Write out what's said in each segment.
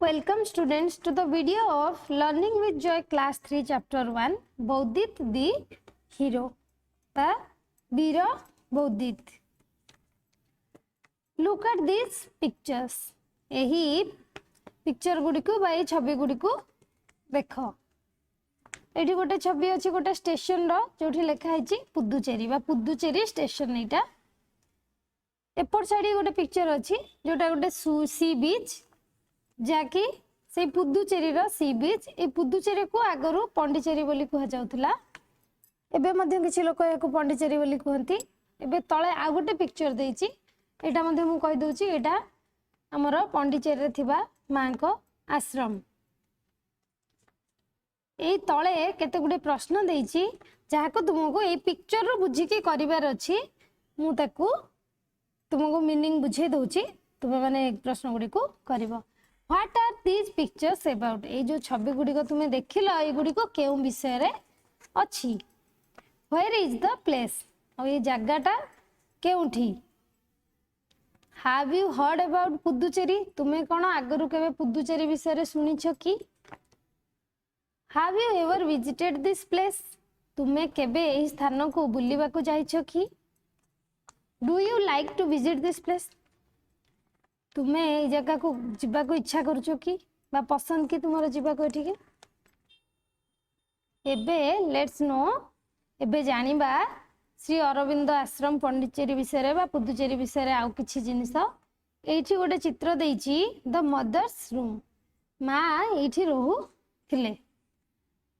Welcome students to the video of Learning with Joy class 3 chapter 1 Baudet the hero the Veera Baudet. Look at these pictures. एही picture गुडी को by छवि गुडी को देखो. एठी गोटे छवि अछि गोटे स्टेशन रो जोठी लेखा हैछि पुदुचेरी बा पुदुचेरी स्टेशन एटा. एपर साइड गोटे पिक्चर अछि जोटा गोटे सी बीच जाकि से पुदुचेरी रो सी बीच. ए पुदुचेरी को आगरु पंडिचेरी बोली कह जाउथला. एबे मध्य किछि लोक याको पंडिचेरी बोली कहंती. एबे तळे आ गोटे पिक्चर देछि एटा मध्य मु कहि दोछि एटा हमर पंडिचेरी रे थिबा मां को आश्रम. ए तळे केते गुडे प्रश्न देछि जाको तुमको ए पिक्चर रो बुझी के करिवार अछि. मु ताकू तुमको मीनिंग बुझे दोछि तुमे माने प्रश्न गुडी को करबो. What are these pictures about? ए जो छवि गुडी को तुमे देखिलो ए गुडी को केउ विषय रे अछि. Where is the place? और ये जगहटा केउठी. Have you heard about Puducherry? तुमे कोन आगरु केबे पुदुचेरी विषय रे सुनिछो की? Have you ever visited this place? तुमे केबे एही स्थान को बुलिबा को जाइछो की? Do you like to visit this place? तुमे ए जगह को जिबा को इच्छा करछो की बा पसंद की तुमरो जिबा को ठीक है. एबे लेट्स नो एबे जानिबा श्री अरविंद आश्रम पंडिचेरी विषय रे बा पुदुचेरी विषय रे आउ किछि जिनिस. एठी गोटे चित्र देइछि द मदर्स रूम. मां एठी रहू थिले.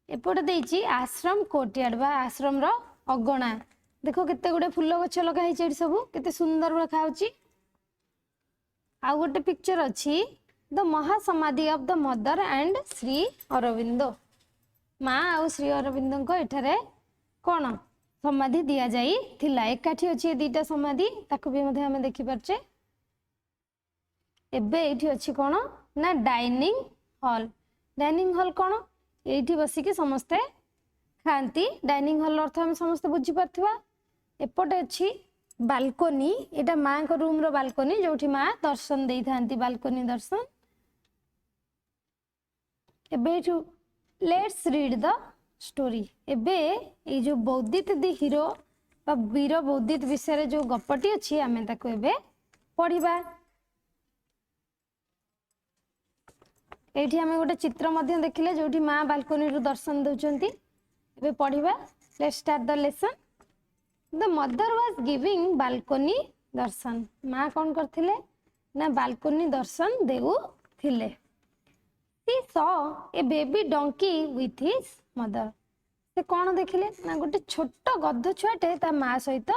एपटे देइछि आश्रम कोर्टयार्ड बा आश्रम रो अगणा. देखो केते गुडे फुल गछ लगा हेछि एठी सब केते सुंदर देखा होछि. आ गोटे पिक्चर अछि the Mahasamadhi of the mother and Sri Aurobindo. मां आ श्री अरविंदो को एठारे कोन समाधि दिया जाई थिला. एकाठी अछि दीटा समाधि ताको भी मध्ये हम देखि परछे. एबे एठी अछि कोन ना डाइनिंग हॉल. डाइनिंग हॉल कोन एठी बसी के समस्ते खांती. डाइनिंग हॉल अर्थ हम समस्त बुझी परथिबा. एपटे अछि बालकोनी. एटा मां को रूम रो बालकोनी जोठी मां दर्शन देई थांती. बालकोनी दर्शन. एबे जो लेट्स रीड द स्टोरी. एबे ए जो बौद्धित दी हीरो बा वीर बौद्धित विषय रे जो गपटी अछि हमें ताको एबे पढिबा. एठी हमें गोटे चित्र मध्य देखिले जोठी मां बालकोनी रो दर्शन दउचंती. एबे पढिबा. Let's start the lesson. The mother was giving balcony darshan. माँ कौन करथिले ना balcony दर्शन देउ थिले. She saw a baby donkey with his mother. से कौन देखिले ना गोटे छोट गध छुआटे ता माँ सहित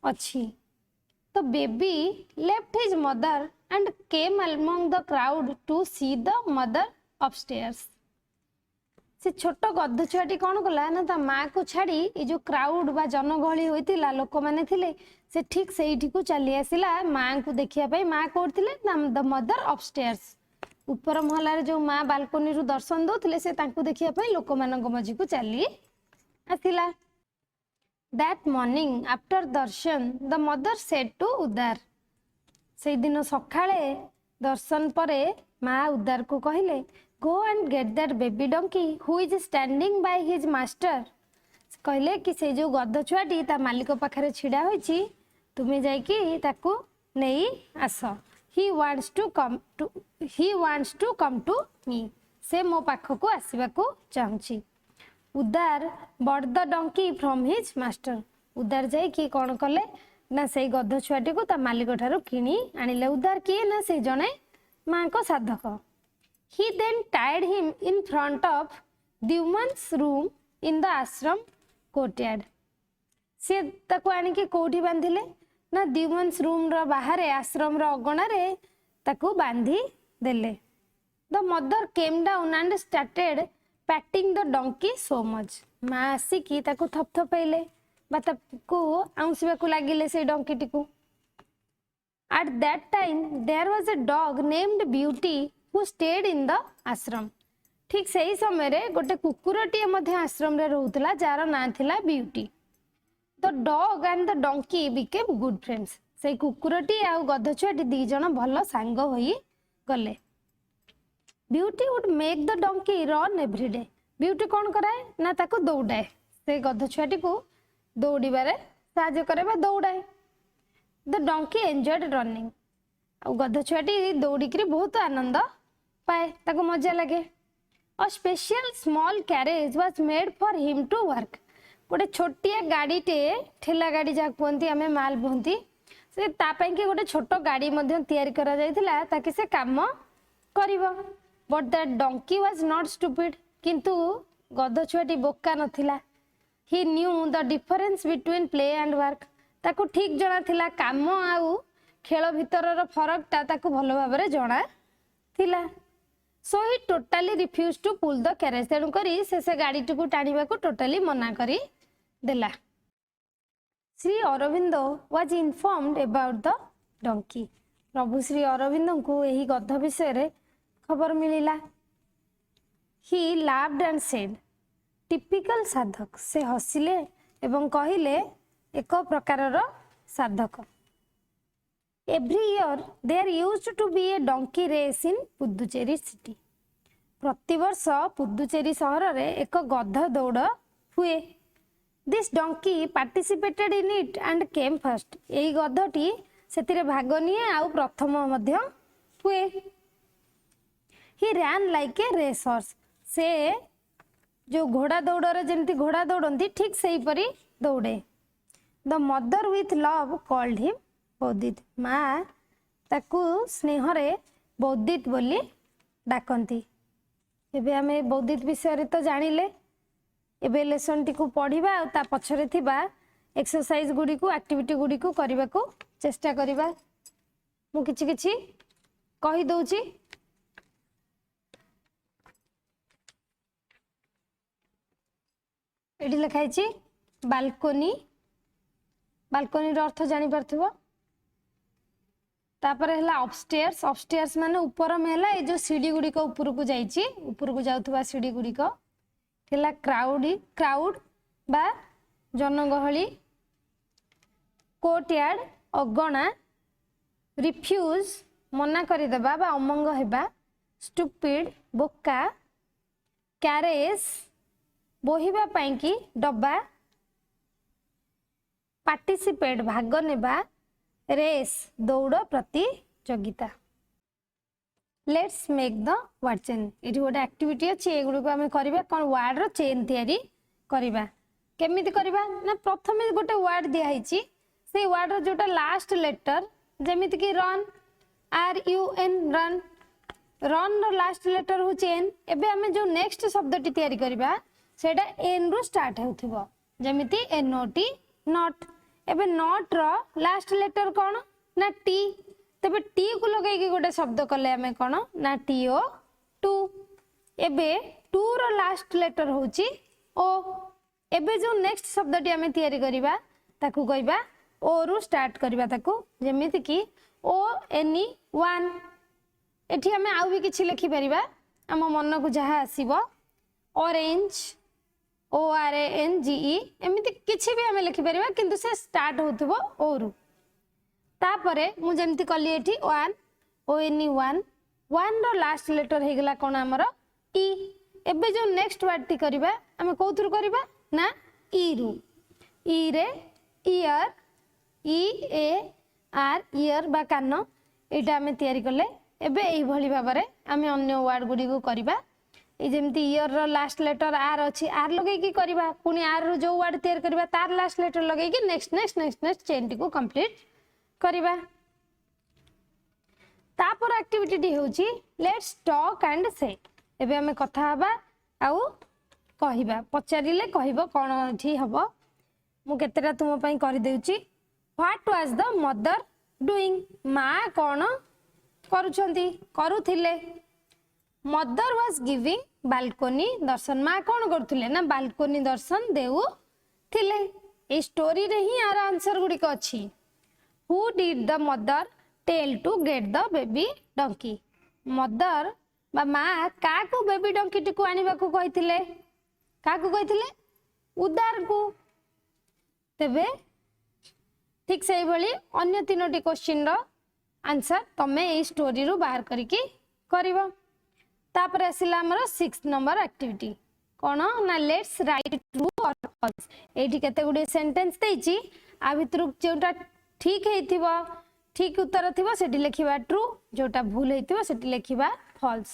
अछि. The baby left his mother and came among the crowd to see the mother upstairs. से छोट गध छुआटी कौन कला ना ता माँ को छाड़ी ए जो क्राउड बा जनगहली होइतिला लोक माने थिले से ठीक सेठी को चली आसिला माँ को देखिया पई. माँ कोथिले ना द मदर अपस्टेयर्स. ऊपर महला रे जो माँ बालकोनी रु दर्शन दोथिले से तांको देखिया पई लोक मानक मझी को चली आसिला. That morning after darshan the mother said to Udar. से दिन सखाळे दर्शन परे माँ उदार को कहिले go and get that baby donkey who is standing by his master. कहले कि से जो गध छुआटी ता मालिक पाखरे छिडा होइछि तुमे जाई कि ताकू नेई आस. he wants to come to me. से मो पाख को आसीबा को चाहछि. उदार bought the donkey from his master. उदार जाई कि कोन कले ना से गध छुआटी को ता मालिक ठारो किनी आनिले. उदार किए ना से जने मां को साधक. He then tied him in front of Dewman's room in the ashram courtyard. से ताको आनी के कोठी बांधिले ना Dewman's room रो बाहरे आश्रम रो अगणा रे ताको बांधी देले. The mother came down and started patting the donkey so much. मां आसी की ताको थपथपैले बा ताको आउंसिबा को लागिले से donkey Tiku. At that time there was a dog named Beauty who stayed in the ashram. ठीक सही समय रे गोटे कुकुरटी मध्य आश्रम रे रहउतला जार ना थिला beauty. The dog and the donkey became good friends. से कुकुरटी आ गध छुआटी दी जण भलो सांग होई गले. Beauty would make the donkey run everyday. Beauty कौन कराए ना ताको दौड़ाए, से गध छुआटी को दौड़ारे साहाଯ୍य करे बा दौड़ाए। द डंकी एंजॉयड रनिंग, और गध छुआटी दौड़िकी बहुत आनंद पाए, ताको मजा लगे। A special small carriage was made for him to work, गोटे छोटिया गाड़ीटे ठेला गाड़ी जहाँ कहती आम माल बुहती से तापाई कि गोटे छोट गाड़ी तैयारी करा जाइथिला ताकि से काम करिवो। But that donkey was not stupid, किंतु गध छुआटी बोका नथिला। He knew the difference between play and work, ताको ठीक जना थिला काम आउ खेल भितर फरकटा ताको भल भाव जना थिला। So he totally refuse to pull the carriage, तेणु करी से गाड़ी को टाणीबा को टोटाली मना करी देला। Sri Aurobindo was informed about the donkey, प्रभु श्री अरविंद को यही गध विषय खबर मिलिला। He laughed and said, typical sadhak, से हसिले एवं कहिले एक प्रकारर साधक। Every year there used to be a donkey race in Puducherry city, प्रतिवर्ष पुदुचेरी सहर में एक गध दौड़ हुए। This donkey participated in it and came first, यही गधटी से भाग निए आउ प्रथम मध्य हुए। ही ran like a race horse, से जो घोड़ा दौड़ जमती घोड़ा दौड़ती ठीक से परी दौड़े। The mother with love called him Boudit, माँ ताकू स्नेह बौदित बोली डाकती। एबे आमे बौदित विषय तो जानिले, एबे लेसन टी को पढ़िबा आ ता पछरे थिबा एक्सरसाइज गुडी को एक्टिविटी गुडी को करबा को चेष्टा करबा। मु किछि किछि कहि दउची। एडी लिखाई छी बालकोनी, बालकोनी रो अर्थ जानि परथबो। तापर हला अपस्टेयर्स, अपस्टेयर्स माने ऊपर में हला ए जो सीढ़ी गुडी को ऊपर को जाईची, ऊपर को जाउथबा सीढ़ी गुडी को हला क्राउड बा जनगहली। कोर्टयार्ड अगणा, रिफ्यूज मना करि देबा बा अमंग हेबा, स्टुपिड बोका, कैरेज बोहिबा पाई की डब्बा, पार्टिसिपेट भाग नेबा, रेस दौड़ प्रतियोगिता। Let's make the word chain, ये गोटे एक्टिविटी अच्छी, एगुड़ी को आम करवा कौन वर्ड रो चेन तैयारी करवा। केमिति करवा ना प्रथम गोटे वर्ड दिखाई से वर्ड रो जोटा लास्ट लेटर जेमिति कि रन, RUN रन, रन रो लास्ट लेटर हूँ एन। एबे आम जो नेक्स्ट शब्दटी तैयारी करवा सेटा एन रु स्टार्ट होथिबो, जेमिति NOT नॉट। एबे नॉट रो लास्ट लेटर कौन ना टी, तबे टी को लगे गोटे शब्द कले आमे कौन ना TO2। एबे टू रो लास्ट लेटर होची ओ। एबे जो नेक्स्ट शब्दटी आमे तैयारी करिबा ताकू कहबा ओ रु स्टार्ट करिबा, ताकू जेमिति कि ONE1। एठी आमे आउ भी किछि लिखि परिबा आम मन को जहा आसीबो, ऑरेंज ORANGE, एमिति किछि भी आमे लिखि परिबा किंतु से स्टार्ट होथबो ओ रु। तापरे मु जेमति कली एठी ONE ONE1, one row last letter हे गला कोन हमर टी। एबे जो नेक्स्ट वर्ड टी करबा आमे कोथुर करबा ना ई रु। ई रे ईयर, EAR ईयर बा कान, एटा आमे तयारी करले। एबे एई भली भाबरे आमे अन्य वर्ड गुडी को करबा। ए जेमति ईयर रो लास्ट लेटर आर अछि, आर लगे की करबा, पुनी आर रो जो वर्ड तयार करबा तार लास्ट लेटर लगे की next next next next chain T को कंप्लीट करबा। तापर एक्टिविटी टी होची लेट्स टॉक एंड से। एबे हमें कथा हबा आउ कहिबा, पचारिले कहिबो कोन एठी हबो। मु केतेटा तुम पई करि देउची। What was the mother doing, मां कोन करूछंती करूथिले। Mother was giving balcony darshan, मां कोन करथुले ना बालकोनी दर्शन देउ थिले। ए स्टोरी रे ही आर आंसर गुडी को अछि। Who did the mother tell to get the baby donkey. Mother बा मां का को बेबी डंकी टी को आनिबा को कहिथिले, का को कहिथिले उदार को। तेबे ठीक से भली अन्य तीनोटी क्वेश्चन रो आंसर तमे ए स्टोरी रो बाहर करिकी करिवो। तापर आसिला हमर 6 नंबर एक्टिविटी कौन ना लेट्स राइट ट्रू और फॉल्स। एठी केते गुडी सेंटेंस देछि आ भितरु जोटा ठीक हेतिबो ठीक उत्तर थिबो सेठी लिखिबा ट्रू जोटा भूल हेतिबो सेठी लिखिबा फॉल्स।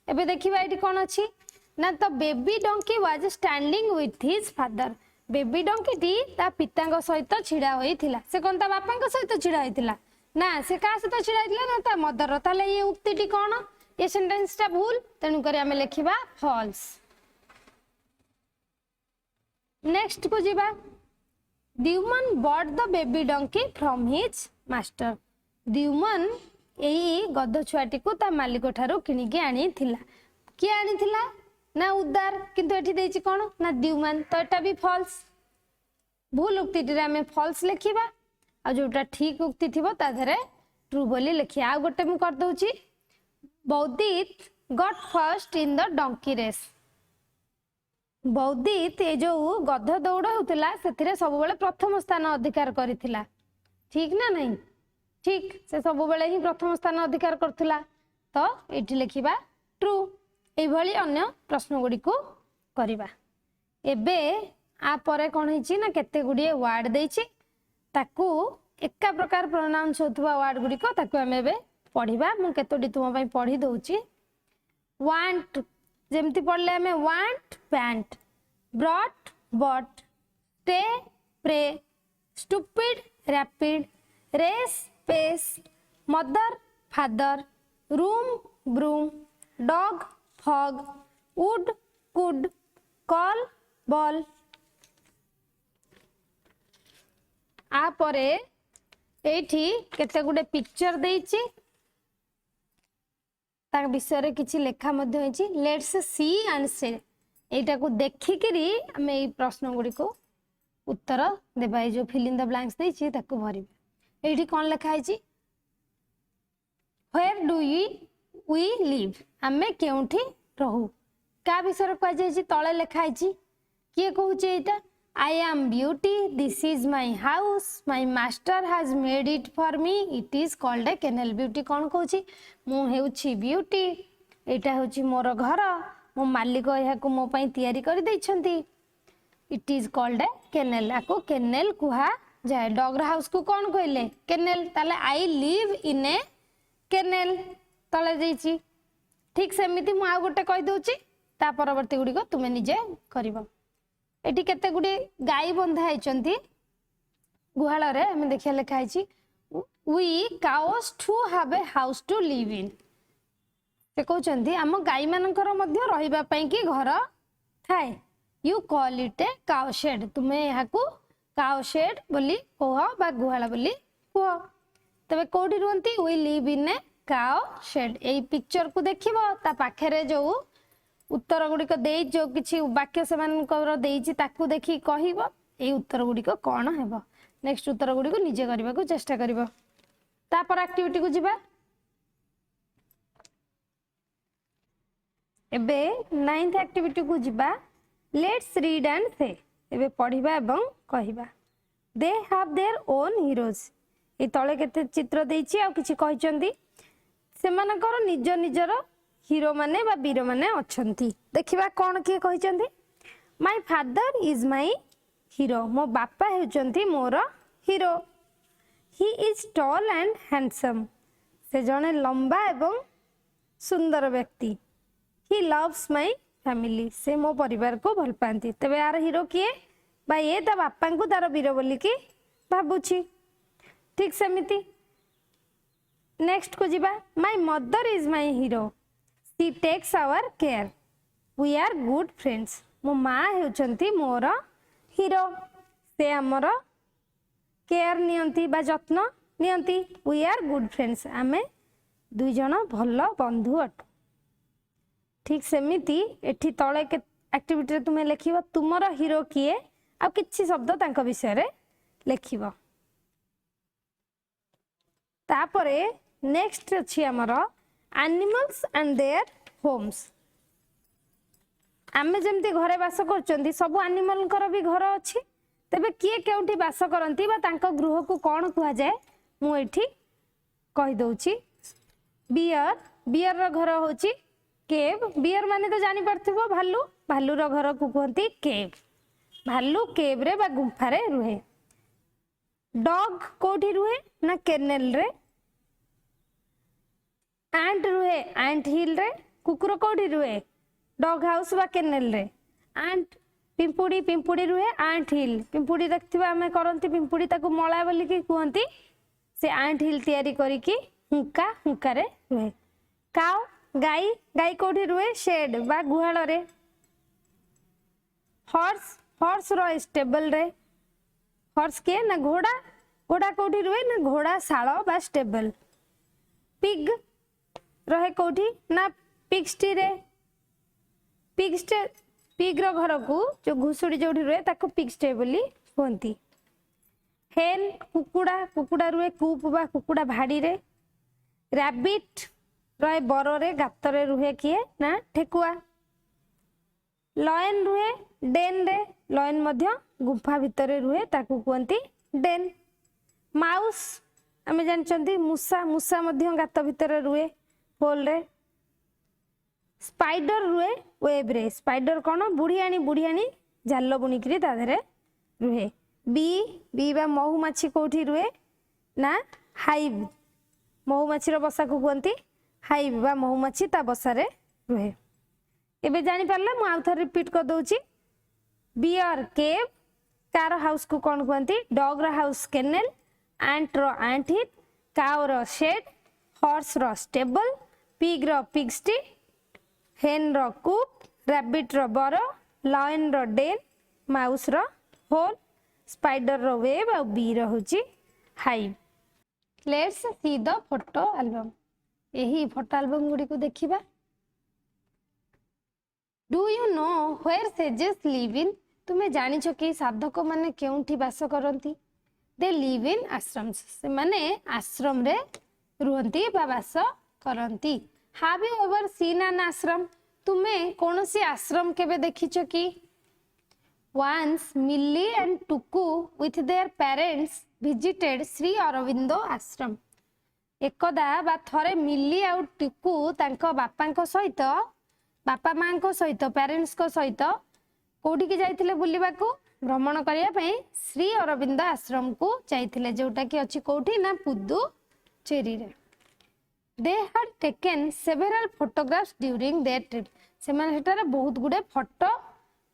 एबे देखिबा एठी कोन अछि ना तो baby donkey was standing with his father. Baby donkey टी ता पितांग सहित छिड़ा होइथिला। से कोन ता बापांग सहित छिड़ा होइथिला ना से का सहित छिड़ा होइथिला ना ता मदर। ताले ये उक्तिटी कोन ये सेंटेंस टा भूल तेनु करी हमें लिखिबा फॉल्स। नेक्स्ट को जीवा Dyuman bought the baby donkey from his master. Dyuman एई गध छुआटी को ता मालिक ठारो किनिके आनी थिला। किए आनी थिला ना उदार किंतु एठी देछि कोन ना द्युमन तो एटा भी फॉल्स। भूल उक्ति रे हमें फॉल्स लिखिबा आ जोटा ठीक उक्ति थिबो ता धरे ट्रू बोली लिखिया। आ गोटे मु कर दउची Boudit got first in the donkey race. Boudit ए जो गध दौड़ होतिला सेथिरे सब बेले प्रथम स्थान अधिकार करिथिला। ठीक ना नहीं ठीक से सब बेले ही प्रथम स्थान अधिकार करथिला तो एठी लिखिबा ट्रू। ए भली अन्य प्रश्न गुडी को करिबा। एबे आ परे कोन हिची ना केते गुडी वर्ड देछि ताकू एका प्रकार प्रोनाउंस होतबा वर्ड गुडी को ताकू हमें एबे पढिबा। मु केतोडी तुम पई पढी दउची। वांट जेमती पढ़ले हमें want pant brought bought stay pray stupid rapid race pace mother father room broom dog fog wood could call ball. आ परे एठी केते गुडे पिक्चर देइची ता विषय रे किछि लेखा मध्ये होइची। लेट्स सी एंड से एटा को देखिकरी हमें ए प्रश्न गुडी को उत्तर देबा। ए जो फिल इन द ब्लैंक्स देइची ताको भरिबा। एठी कोन लेखा आइची वेयर डू वी लिव हमें केउठी रहू का विषय को जाइची तळे लेखा आइची किए कहूची एटा I am beauty this is my house my master has made it for me it is called a kennel। beauty कोन कहूची मु हेउची ब्यूटी एटा होची मोर घर मो मालिक एहा को मो पई तयारी कर दैछंती it is called a kennel. आको केनेल कुहा जाय। डॉग हाउस को कोन कहले केनेल ताले I live in A kennel तळे देछि। ठीक सेमिति मु आ गोटे कहि दउची ता परवर्ती गुडी को तुमे निजे करिवो। एठी केते गुडी गाई बंधा आइचंती गुहाल रे हमें देखिया लेखा आइची we cows too have a house to live in. से कहउचंती हम गाई मानकर मध्य रहिबा पई की घर थाए। You call it A cow shade तुमे यहा को काउ शेड बोली कोह बा गुहाल बोली कोह। तबे कोठी रुंती we live in a cow shed. एई पिक्चर को देखिबो ता पाखरे जो उत्तर गुडी को देई जो किछि वाक्य समान को देइछि ताकू देखि कहिबो एई उत्तर गुडी को कोन हेबो। नेक्स्ट उत्तर गुडी को निजे करबा को चेष्टा करबो। ता पर एक्टिविटी को जिबा। एबे 9th एक्टिविटी को जिबा। लेट्स रीड एंड से एबे पढिबा एवं कहिबा। They have their own heroes. ए तळे केते चित्र देइछि आ किछि कहिचंदी सेमानकर निज निजर हीरो माने बा वीर माने अछंती। देखिबा कोन के कहिचंदी my father is my hero मो बापा हेउचंती मोर hero. He is tall and handsome से जने लंबा एवं सुंदर व्यक्ति। ही लव्स माय फैमिली से मो परिवार को भल पांती। तबे यार हीरो किए बा ये ता बापा को तार वीर बोली की भाबुची। ठीक सेमिति नेक्स्ट को जिबा। My mother is my hero she takes our care we are good friends मो माँ हेउचंती मोर हीरो से हमर केयर नियंती बा जत्न नियंती। वी आर गुड फ्रेंड्स आमे दुई जण भल बंधु अट। ठीक सेमिति एठी तळे के एक्टिविटी रे तुमे लेखिबो तुमर हीरो किए आ किछि शब्द तांको विषय रे लेखिबो। तापरे नेक्स्ट अछि हमर एनिमल्स एंड देयर होम्स। आमे जेमती घरे बास करचंदी सब एनिमल कर भी घर अछि। तबे किए केउठी बास करंती बा तांको गृह को कोन कुहा जाय मु एठी कहि दउची। बियर बियर रो घर होची केव बियर माने तो जानी पारथिबो भालू भालूर घर को कहती केव भालू केव रे बा गुंफा रे रुहे डॉग कोठी रुहे ना केनेल रे एंट रुहे एंट हिल रे कुकुर कोठी रुहे डॉग हाउस बा केनेल रे एंट पिंपुड़ी पिंपुड़ी रुहे एंट हिल पिंपुड़ी देखथिबा हमें करंती पिंपुड़ी ताको मळा बोली की कहंती से एंट हिल तयारी करी की हुंका हुंका रे रुहे काउ गाई गाई कोठी रुहे शेड बा गुहाल रे हॉर्स हॉर्स रो स्टेबल रे हॉर्स के ना घोड़ा घोड़ा कोठी रुहे ना घोड़ा शाल बा स्टेबल पिग रहे कोठी ना पिगस्टी रे पिगस्टे पिग रो घर को जो घुसुड़ी जोठी रुहे ताको पिगस्टे बोली कहंती हेन कुकुड़ा कुकुड़ा रुहे कूप बा कुकुड़ा भाड़ी रे रैबिट रहे बर रे गात रे रुहे किए ना ठेकुआ लयन रुहे डेन रे लयन मध्य गुफा भितर रुहे ताकू कहंती डेन माउस आमे जानचंती मूसा मूसा मध्य गात भितर रुहे होल रे स्पाइडर रुहे वेब रे स्पाइडर कौन बुढ़ियाणी जाल बुणिकी ता धरे रुहे बी बी बा महुमाछी कोठी रुहे ना हाइव महुमाछी रो बसा को कहंती हाइव बा महुमाछी ता बसा रे रुहे एबे जानि पारला मु आउ थर रिपीट कर दोची बियर केव कार हाउस को कौन कहंती डॉग रो हाउस केनेल एंट रो एंट हिल काउ रो शेड हॉर्स रो स्टेबल पिग रो पिगस्टी हेन रो कूप रैबिट रो बर लायन रो डेन माउस रो होल स्पाइडर रो वेब और बी रो होची hive let's see the photo album यही फोटो एल्बम गुडी को देखिबा do you know where sages live in तुम्हें जानी छो कि साधक माने केउठी वास करंती दे लिव इन आश्रम्स से माने आश्रम रे रुहंती बा वास करंती have you ever seen an ashram तुम्हें कौन सी आश्रम केबे देखिछो कि once Mili and Tuku with their parents visited Sri Aurobindo Ashram एकदा बा थरे मिली आउ टुकू तांको बापांको सहित बापा मां को सहित पेरेंट्स को सहित कोठी की जाइथिले बुलिबा को भ्रमण करिया पे श्री अरविंद आश्रम को जाइथिले जोटा कि अछि कोठी ना पुदुचेरी रे they had taken several photographs during their trip से माने हेटारे बहुत गुडे फोटो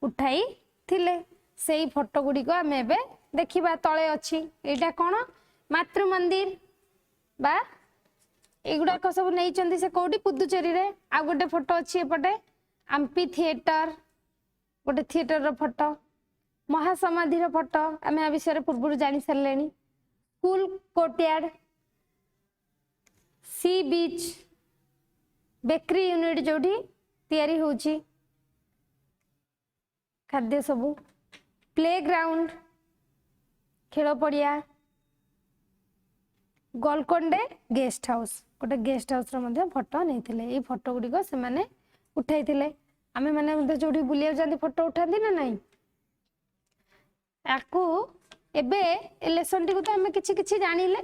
उठाई थिले सेही फोटो गुडी को हमें एबे देखिबा तळे अछि एटा कोन मातृ मंदिर बा एगुडा को सब नै चंदी से कोठी पुदुचेरी रे आ गोटे फोटो अछि एपटे एम्पी थिएटर गोटे थिएटर रो फोटो महासमाधि रो फोटो हमें आ विषय पूर्व जानि सरलेनी स्कूल कोर्टयार्ड सी बीच बेकरी यूनिट जोठी तयारी होची खाद्य सबू प्ले ग्राउंड खेल पड़िया गोलकोंडे गेस्ट हाउस गोटे गेस्ट हाउस रो मध्ये फोटो नैथिले ए फोटो गुडी को से माने उठाइथिले आमे माने मध्ये जोठी बुलिया जांदी फोटो उठांदी ना नाही आकू एबे ए लेसन टी को तो हमें किछि किछि जानिले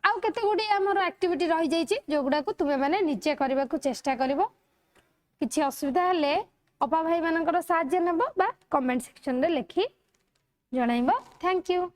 आउ केते गुडी हमर एक्टिविटी रहि जाई छि जो गुडा को तुमे माने निचे करबा को चेष्टा करबो किछि असुविधा हले अपा भाई मानकर साहाय्य नेबो बा कमेंट सेक्शन रे लिखि जणाइबो थैंक यू।